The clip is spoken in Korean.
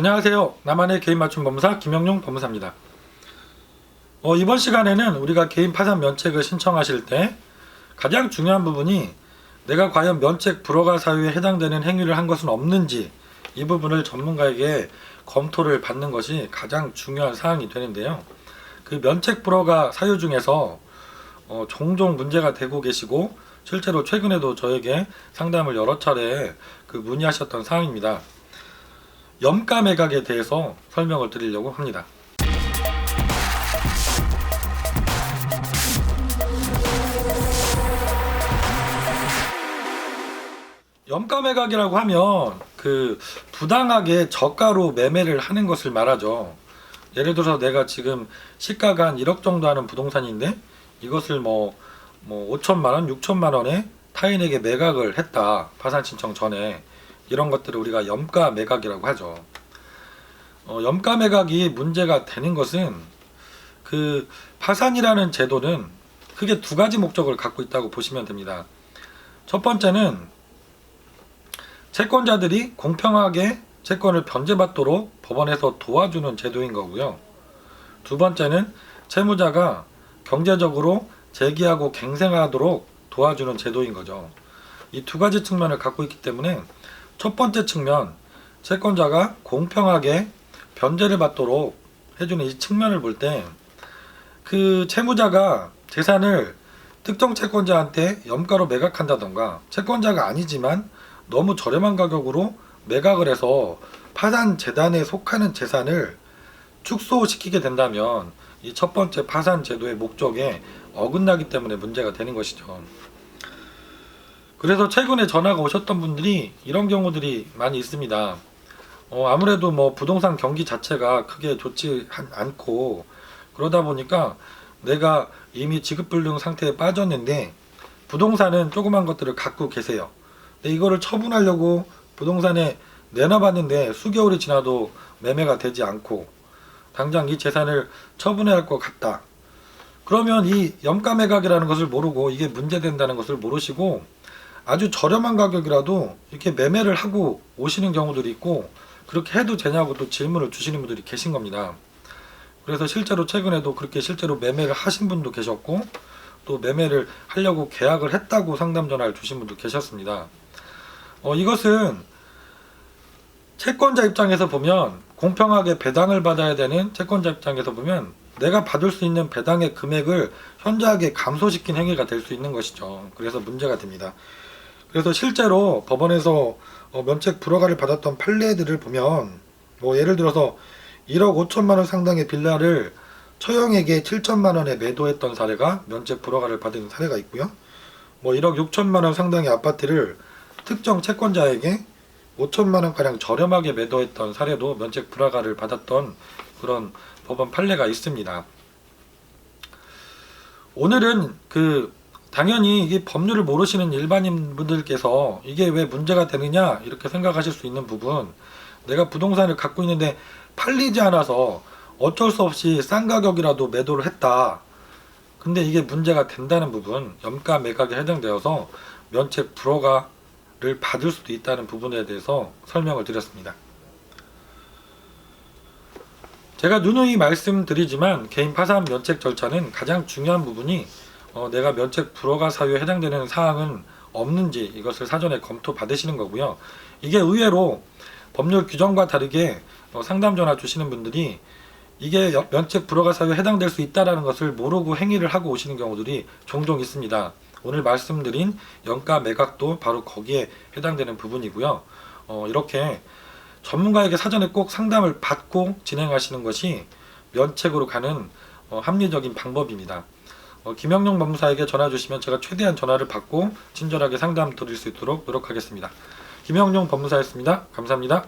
안녕하세요. 나만의 개인 맞춤 법무사 김영용 법무사입니다. 이번 시간에는 우리가 개인 파산 면책을 신청하실 때 가장 중요한 부분이 내가 과연 면책 불허가 사유에 해당되는 행위를 한 것은 없는지, 이 부분을 전문가에게 검토를 받는 것이 가장 중요한 사항이 되는데요. 그 면책 불허가 사유 중에서 종종 문제가 되고 계시고 실제로 최근에도 저에게 상담을 여러 차례 문의하셨던 사항입니다. 염가 매각에 대해서 설명을 드리려고 합니다. 염가 매각이라고 하면 부당하게 저가로 매매를 하는 것을 말하죠. 예를 들어서 내가 지금 시가가 한 1억 정도 하는 부동산인데 이것을 5천만 원, 6천만 원에 타인에게 매각을 했다. 파산 신청 전에. 이런 것들을 우리가 염가 매각이라고 하죠. 염가 매각이 문제가 되는 것은 파산이라는 제도는 크게 두 가지 목적을 갖고 있다고 보시면 됩니다. 첫 번째는 채권자들이 공평하게 채권을 변제받도록 법원에서 도와주는 제도인 거고요. 두 번째는 채무자가 경제적으로 재기하고 갱생하도록 도와주는 제도인 거죠. 이 두 가지 측면을 갖고 있기 때문에 첫 번째 측면, 채권자가 공평하게 변제를 받도록 해주는 이 측면을 볼 때 채무자가 재산을 특정 채권자한테 염가로 매각한다던가, 채권자가 아니지만 너무 저렴한 가격으로 매각을 해서 파산 재단에 속하는 재산을 축소시키게 된다면 이 첫 번째 파산 제도의 목적에 어긋나기 때문에 문제가 되는 것이죠. 그래서 최근에 전화가 오셨던 분들이 이런 경우들이 많이 있습니다. 아무래도 부동산 경기 자체가 크게 좋지 않고 그러다 보니까 내가 이미 지급불능 상태에 빠졌는데 부동산은 조그만 것들을 갖고 계세요. 근데 이거를 처분하려고 부동산에 내놔봤는데 수개월이 지나도 매매가 되지 않고 당장 이 재산을 처분해야 할 것 같다. 그러면 이 염가 매각이라는 것을 모르고 이게 문제된다는 것을 모르시고 아주 저렴한 가격이라도 이렇게 매매를 하고 오시는 경우들이 있고, 그렇게 해도 되냐고 또 질문을 주시는 분들이 계신 겁니다. 그래서 실제로 최근에도 그렇게 실제로 매매를 하신 분도 계셨고, 또 매매를 하려고 계약을 했다고 상담 전화를 주신 분도 계셨습니다. 이것은 채권자 입장에서 보면, 공평하게 배당을 받아야 되는 채권자 입장에서 보면 내가 받을 수 있는 배당의 금액을 현저하게 감소시킨 행위가 될 수 있는 것이죠. 그래서 문제가 됩니다. 그래서 실제로 법원에서 면책 불허가를 받았던 판례들을 보면 예를 들어서 1억 5천만 원 상당의 빌라를 처형에게 7천만 원에 매도했던 사례가 면책 불허가를 받은 사례가 있고요. 1억 6천만 원 상당의 아파트를 특정 채권자에게 5천만 원 가량 저렴하게 매도했던 사례도 면책 불허가를 받았던 그런 법원 판례가 있습니다. 오늘은 당연히 이게 법률을 모르시는 일반인 분들께서 이게 왜 문제가 되느냐 이렇게 생각하실 수 있는 부분, 내가 부동산을 갖고 있는데 팔리지 않아서 어쩔 수 없이 싼 가격이라도 매도를 했다. 근데 이게 문제가 된다는 부분, 염가 매각에 해당되어서 면책 불허가를 받을 수도 있다는 부분에 대해서 설명을 드렸습니다. 제가 누누이 말씀드리지만 개인 파산 면책 절차는 가장 중요한 부분이 내가 면책 불허가 사유에 해당되는 사항은 없는지 이것을 사전에 검토 받으시는 거고요. 이게 의외로 법률 규정과 다르게 상담 전화 주시는 분들이 이게 면책 불허가 사유에 해당될 수 있다는 것을 모르고 행위를 하고 오시는 경우들이 종종 있습니다. 오늘 말씀드린 염가 매각도 바로 거기에 해당되는 부분이고요. 이렇게 전문가에게 사전에 꼭 상담을 받고 진행하시는 것이 면책으로 가는 합리적인 방법입니다. 김영용 법무사에게 전화 주시면 제가 최대한 전화를 받고 친절하게 상담 드릴 수 있도록 노력하겠습니다. 김영용 법무사였습니다. 감사합니다.